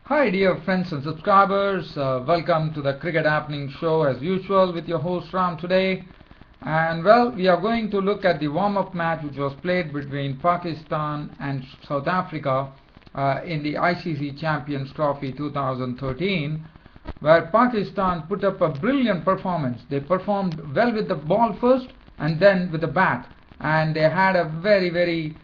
Hi dear friends and subscribers, welcome to the Cricket Happening Show as usual with your host Ram today. And well, we are going to look at the warm-up match which was played between Pakistan and South Africa in the ICC Champions Trophy 2013, where Pakistan put up a brilliant performance. They performed well with the ball first and then with the bat, and they had a very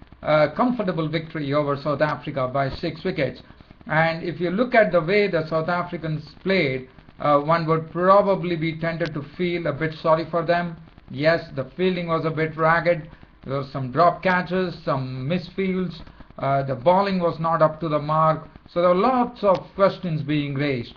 comfortable victory over South Africa by 6 wickets. And if you look at the way the South Africans played, one would probably be tempted to feel a bit sorry for them. Yes, the fielding was a bit ragged. There were some drop catches, some misfields. The bowling was not up to the mark. So there were lots of questions being raised.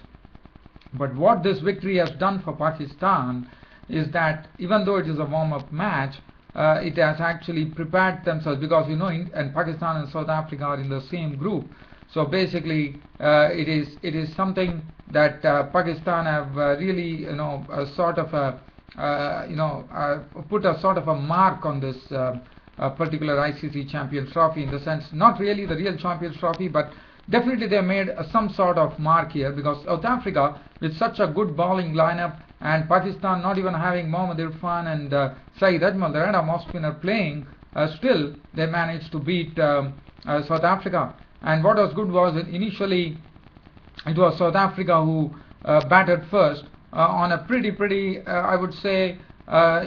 But what this victory has done for Pakistan is that even though it is a warm-up match, it has actually prepared themselves, because and Pakistan and South Africa are in the same group. So basically, it is something that Pakistan have really put a sort of a mark on this particular ICC Champions Trophy, in the sense not really the real Champions Trophy, but definitely they made some sort of mark here, because South Africa with such a good bowling lineup and Pakistan not even having Mohammad Irfan and Saeed Ajmal, the random off spinner, playing, still they managed to beat South Africa. And what was good was that initially it was South Africa who batted first on a pretty I would say,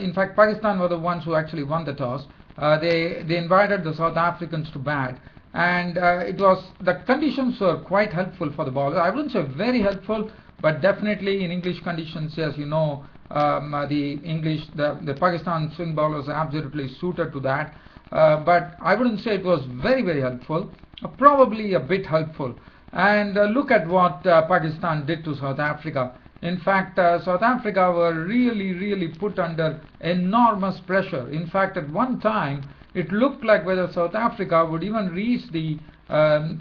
in fact Pakistan were the ones who actually won the toss. They invited the South Africans to bat, and the conditions were quite helpful for the bowlers. I wouldn't say very helpful, but definitely in English conditions, as you know, the Pakistan swing bowlers are absolutely suited to that. But I wouldn't say it was very helpful. Probably a bit helpful. And look at what Pakistan did to South Africa. In fact, South Africa were really put under enormous pressure. In fact, at one time it looked like whether South Africa would even reach the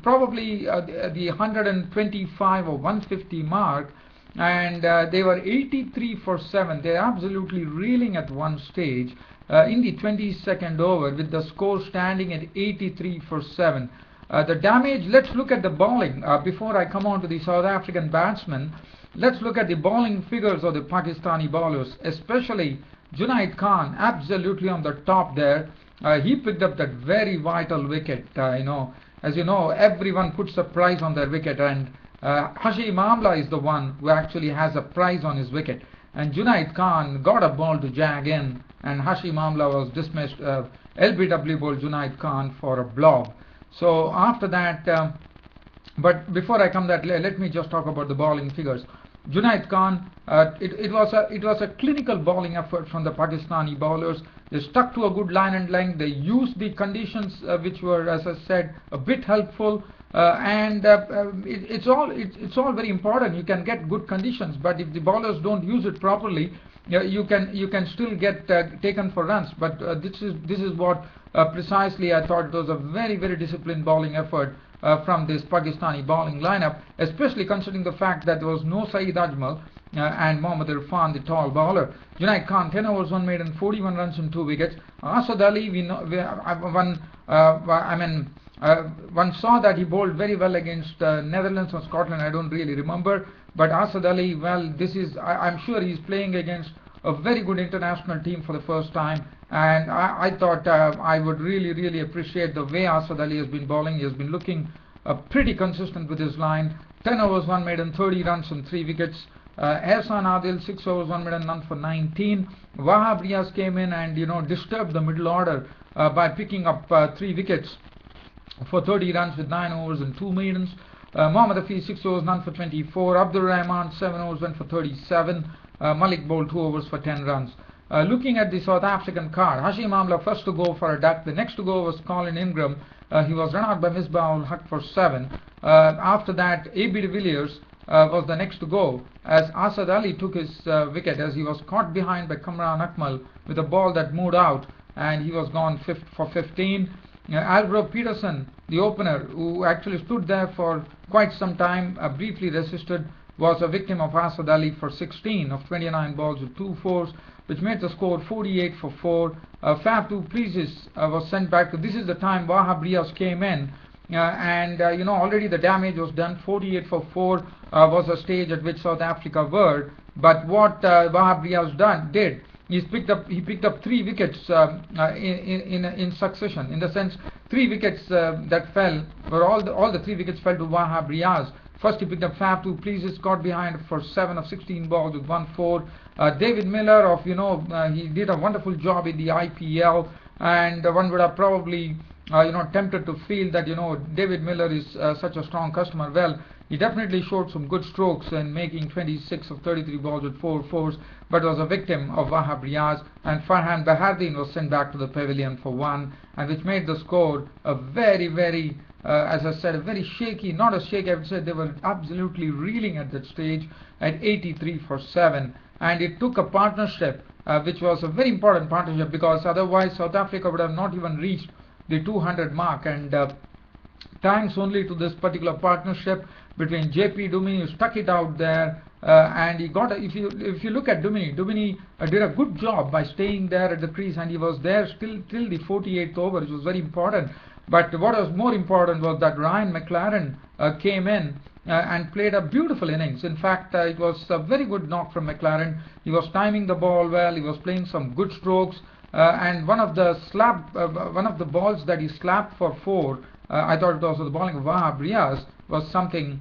probably the 125 or 150 mark, and they were 83 for 7. They're absolutely reeling at one stage in the 22nd over, with the score standing at 83 for 7. The damage, let's look at the bowling. Before I come on to the South African batsmen, let's look at the bowling figures of the Pakistani bowlers, especially Junaid Khan, absolutely on the top there. He picked up that very vital wicket. As you know, everyone puts a prize on their wicket, and Hashim Amla is the one who actually has a prize on his wicket. And Junaid Khan got a ball to jag in, and Hashim Amla was dismissed. LBW bowled Junaid Khan for a blob. So after that, but before I come that, let me just talk about the bowling figures. Junaid Khan, it was a clinical bowling effort from the Pakistani bowlers. They stuck to a good line and length. They used the conditions which were, as I said, a bit helpful. It's all very important. You can get good conditions, but if the bowlers don't use it properly, you can still get taken for runs. But this is what precisely I thought it was a very disciplined bowling effort from this Pakistani bowling lineup, especially considering the fact that there was no Saeed Ajmal and Mohammad Irfan, the tall bowler. Junaid Khan, 10 overs, 1 maiden, 41 runs and 2 wickets. Asad Ali, one saw that he bowled very well against Netherlands or Scotland. I don't really remember, but Asad Ali, well, I'm sure he's playing against a very good international team for the first time, and I thought I would really appreciate the way Asad Ali has been bowling. He has been looking pretty consistent with his line. 10 overs, 1 maiden, 30 runs and 3 wickets. Ehsan Adil, 6 overs, 1 maiden, none for 19. Wahab Riaz came in and disturbed the middle order by picking up 3 wickets for 30 runs with 9 overs and 2 maidens. Mohammad Hafiz, 6 overs, none for 24. Abdul Rahman, 7 overs, went for 37. Malik bowled 2 overs for 10 runs. Looking at the South African card, Hashim Amla first to go for a duck. The next to go was Colin Ingram. He was run out by Misbah ul Haq for 7. After that, A.B. de Villiers was the next to go, as Asad Ali took his wicket, as he was caught behind by Kamran Akmal with a ball that moved out, and he was gone for 15. Alvaro Peterson, the opener, who actually stood there for quite some time, briefly resisted, was a victim of Asad Ali for 16 of 29 balls with 2 fours, which made the score 48 for 4. Faf du Plessis was sent back to. This is the time Wahab Riaz came in already the damage was done. 48 for 4 was a stage at which South Africa were. But what Wahab Riaz did, he picked up 3 wickets in succession. In the sense, 3 wickets that fell were all the 3 wickets fell to Wahab Riaz. First, he picked up Fab to Pleases, got behind for 7 of 16 balls with 1-4. David Miller he did a wonderful job in the IPL, and one would have probably tempted to feel that David Miller is such a strong customer. Well, he definitely showed some good strokes in making 26 of 33 balls with 4 fours, but was a victim of Wahab Riaz, and Farhan Bahardin was sent back to the pavilion for 1, and which made the score a very, very as I said, a very shaky, not a shaky, I would say they were absolutely reeling at that stage at 83 for 7. And it took a partnership, which was a very important partnership, because otherwise South Africa would have not even reached the 200 mark. And thanks only to this particular partnership between J.P. Duminy, who stuck it out there, and he got. If you look at Duminy did a good job by staying there at the crease, and he was there till the 48th over, which was very important. But what was more important was that Ryan McLaren came in and played a beautiful innings. In fact, it was a very good knock from McLaren. He was timing the ball well. He was playing some good strokes. And one of the balls that he slapped for 4, I thought it was the bowling of Wahab Riaz, was something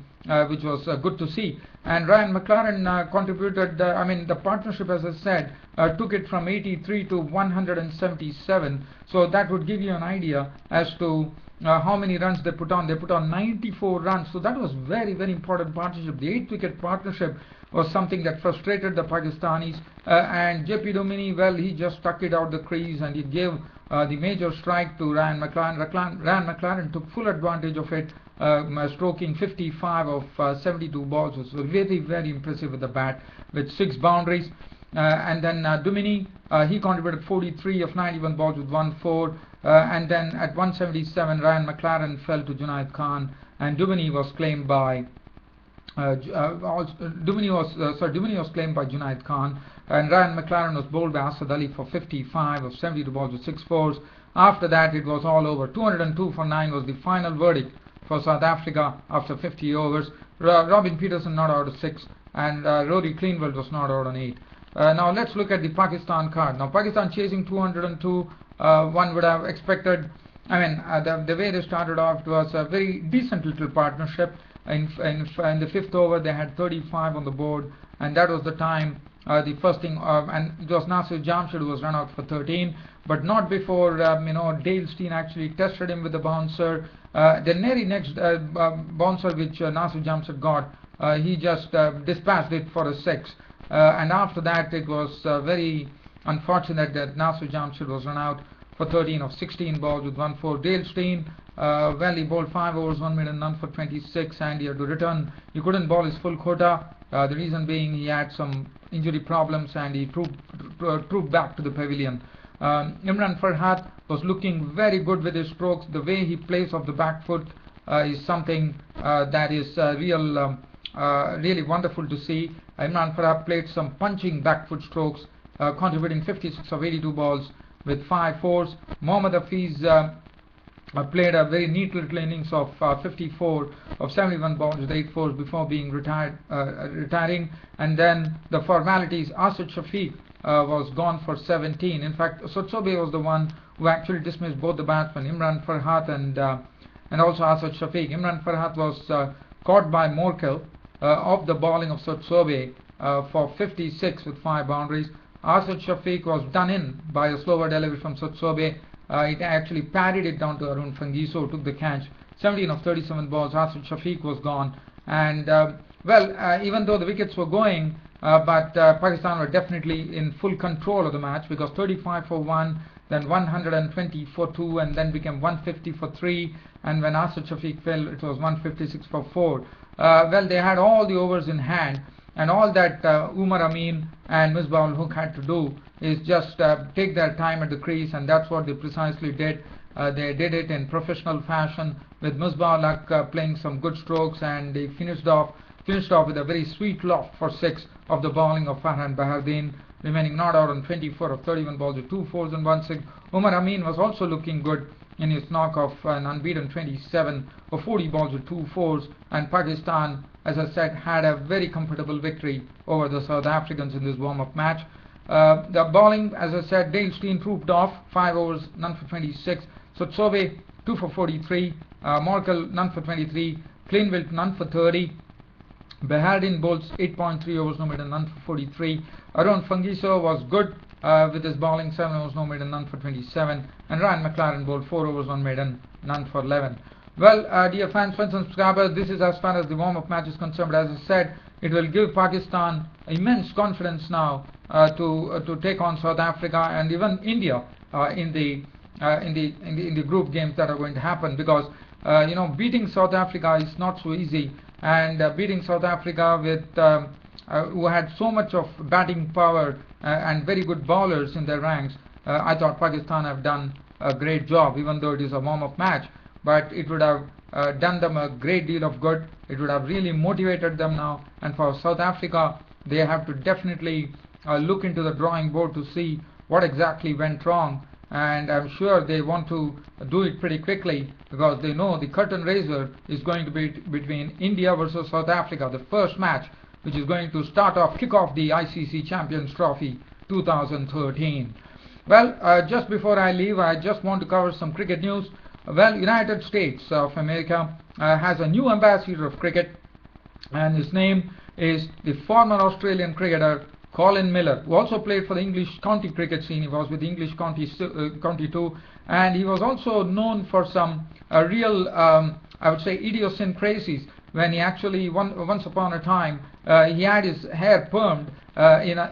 which was good to see. And Ryan McLaren contributed, the partnership, as I said, took it from 83 to 177. So that would give you an idea as to how many runs they put on. They put on 94 runs. So that was very, very important partnership. The 8-wicket partnership was something that frustrated the Pakistanis. And J.P. Duminy, well, he just stuck it out the crease, and he gave the major strike to Ryan McLaren. Ryan McLaren took full advantage of it, stroking 55 of 72 balls. Was very, very impressive with the bat, with 6 boundaries. And then Duminy, he contributed 43 of 91 balls with 1-4. And then at 177, Ryan McLaren fell to Junaid Khan, and Duminy was claimed by Duminy was claimed by Junaid Khan, and Ryan McLaren was bowled by Asad Ali for 55 of 72 balls with 6 fours. After that, it was all over. 202 for 9 was the final verdict for South Africa after 50 overs. Robin Peterson not out of 6, and Rory Cleanwell was not out on 8. Now let's look at the Pakistan card. Now Pakistan chasing 202. One would have expected. The way they started off, it was a very decent little partnership. In the 5th over, they had 35 on the board, and that was the time. The first thing, and it was Nasir Jamshid who was run out for 13, but not before Dale Steyn actually tested him with the bouncer. The very next bouncer which Nasir Jamshid got, he just dispatched it for a 6. And after that, it was very unfortunate that Nasir Jamshid was run out for 13 of 16 balls with 1-4. Dale Steyn, he bowled 5 overs, 1 minute, none for 26, and he had to return. He couldn't bowl his full quota. The reason being he had some injury problems, and he trooped back to the pavilion. Imran Farhat was looking very good with his strokes. The way he plays off the back foot is something that is really wonderful to see. Imran Farhat played some punching back foot strokes, contributing 56 of 82 balls with 5 fours. Mohammad Hafiz played a very neat little innings of 54 of 71 balls with 8 fours before being retiring. And then the formalities, Asad Shafiq was gone for 17. In fact, Sotsobe was the one who actually dismissed both the batsmen, Imran Farhat and also Asad Shafiq. Imran Farhat was caught by Morkel off the bowling of Sotsobe for 56 with 5 boundaries. Asad Shafiq was done in by a slower delivery from Sotsobe. It actually parried it down to Arun Fangiso, who took the catch. 17 of 37 balls, Asad Shafiq was gone. And even though the wickets were going, but Pakistan were definitely in full control of the match, because 35 for 1, then 120 for 2, and then became 150 for 3. And when Asad Shafiq fell, it was 156 for 4. They had all the overs in hand, and all that Umar Amin and Misbah ul Haq had to do is just take their time at the crease, and that's what they precisely did. They did it in professional fashion, with Misbah ul Haq playing some good strokes, and they finished off with a very sweet loft for 6 of the bowling of Farhan Bahardin, remaining not out on 24 of 31 balls with 2 fours and 1 6. Umar Amin was also looking good, in his knock of an unbeaten 27 or 40 balls with 2 fours, and Pakistan, as I said, had a very comfortable victory over the South Africans in this warm-up match. The bowling, as I said, Dale Steyn trooped off, 5 overs, none for 26. Sotsobe, 2 for 43. Morkel, none for 23. Kleinwild, none for 30. Behardin bowls 8.3 overs, no maiden, none for 43. Arun Fungiso was good with his bowling, 7 overs, no maiden, none for 27. And Ryan McLaren bowled 4 overs, 1 maiden, none for 11. Well, dear fans, friends and subscribers, this is as far as the warm-up match is concerned. But as I said, it will give Pakistan immense confidence now to take on South Africa and even India in the group games that are going to happen, because beating South Africa is not so easy, and beating South Africa with who had so much of batting power and very good bowlers in their ranks, I thought Pakistan have done a great job, even though it is a warm-up match. But it would have done them a great deal of good. It would have really motivated them now. And for South Africa, they have to definitely look into the drawing board to see what exactly went wrong. And I'm sure they want to do it pretty quickly, because they know the curtain raiser is going to be between India versus South Africa, the first match, which is going to kick off the ICC Champions Trophy 2013. Well, just before I leave, I just want to cover some cricket news. Well, United States of America has a new ambassador of cricket, and his name is the former Australian cricketer Colin Miller, who also played for the English county cricket scene. He was with the English county too, and he was also known for some real, I would say, idiosyncrasies. When he actually, once upon a time, he had his hair permed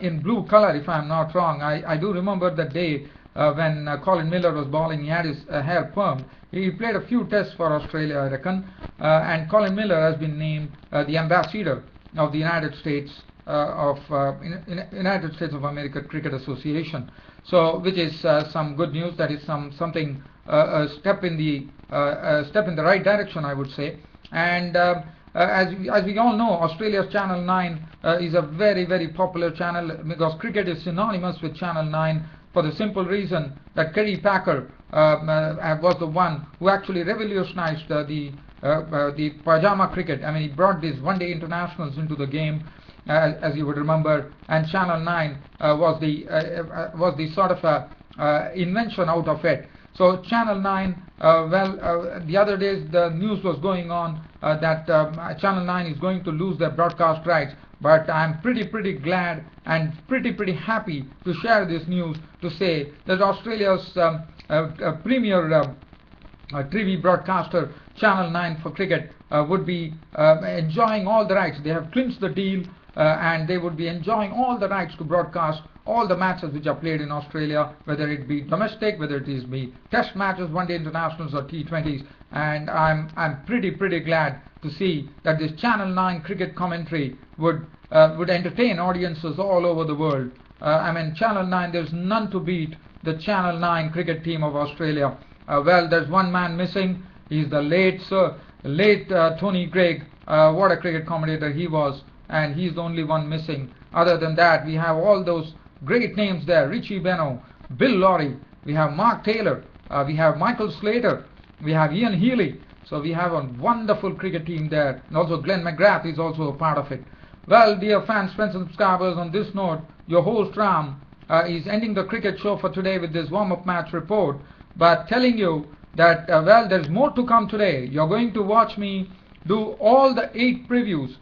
in blue color, if I'm not wrong. I do remember that day when Colin Miller was bowling. He had his hair permed. He played a few tests for Australia, I reckon, and Colin Miller has been named the ambassador of the United States United States of America Cricket Association. So, which is some good news. That is something a step in the right direction, I would say. And as we all know, Australia's Channel 9 is a very, very popular channel, because cricket is synonymous with Channel 9, for the simple reason that Kerry Packer was the one who actually revolutionized the pajama cricket. I mean, he brought these one-day internationals into the game, as you would remember, and Channel 9 was the sort of invention out of it. So Channel 9, the other days the news was going on that Channel 9 is going to lose their broadcast rights. But I'm pretty glad and pretty happy to share this news, to say that Australia's premier TV broadcaster, Channel 9 for cricket, would be enjoying all the rights. They have clinched the deal, and they would be enjoying all the rights to broadcast all the matches which are played in Australia, whether it be domestic, whether it is be test matches, one-day internationals, or T20s. And I'm pretty glad to see that this Channel 9 cricket commentary would entertain audiences all over the world. I mean, Channel 9, there's none to beat the Channel 9 cricket team of Australia. Well, there's one man missing. He's the late Tony Greig. What a cricket commentator he was, and he's the only one missing. Other than that, we have all those great names there: Richie Benaud, Bill Lawry, we have Mark Taylor, we have Michael Slater, we have Ian Healy. So we have a wonderful cricket team there, and also Glenn McGrath is also a part of it. Well, dear fans, friends and subscribers, on this note, your host Ram is ending the cricket show for today with this warm-up match report, but telling you that there's more to come today. You're going to watch me do all the 8 previews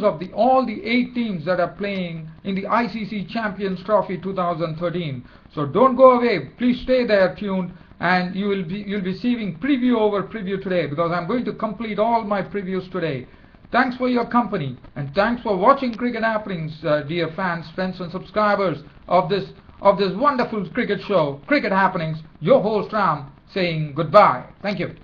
of all the 8 teams that are playing in the ICC Champions Trophy 2013. So don't go away. Please stay there tuned, and you'll be receiving preview over preview today, because I'm going to complete all my previews today. Thanks for your company, and thanks for watching Cricket Happenings, dear fans, friends and subscribers of this wonderful cricket show, Cricket Happenings. Your host Ram saying goodbye. Thank you.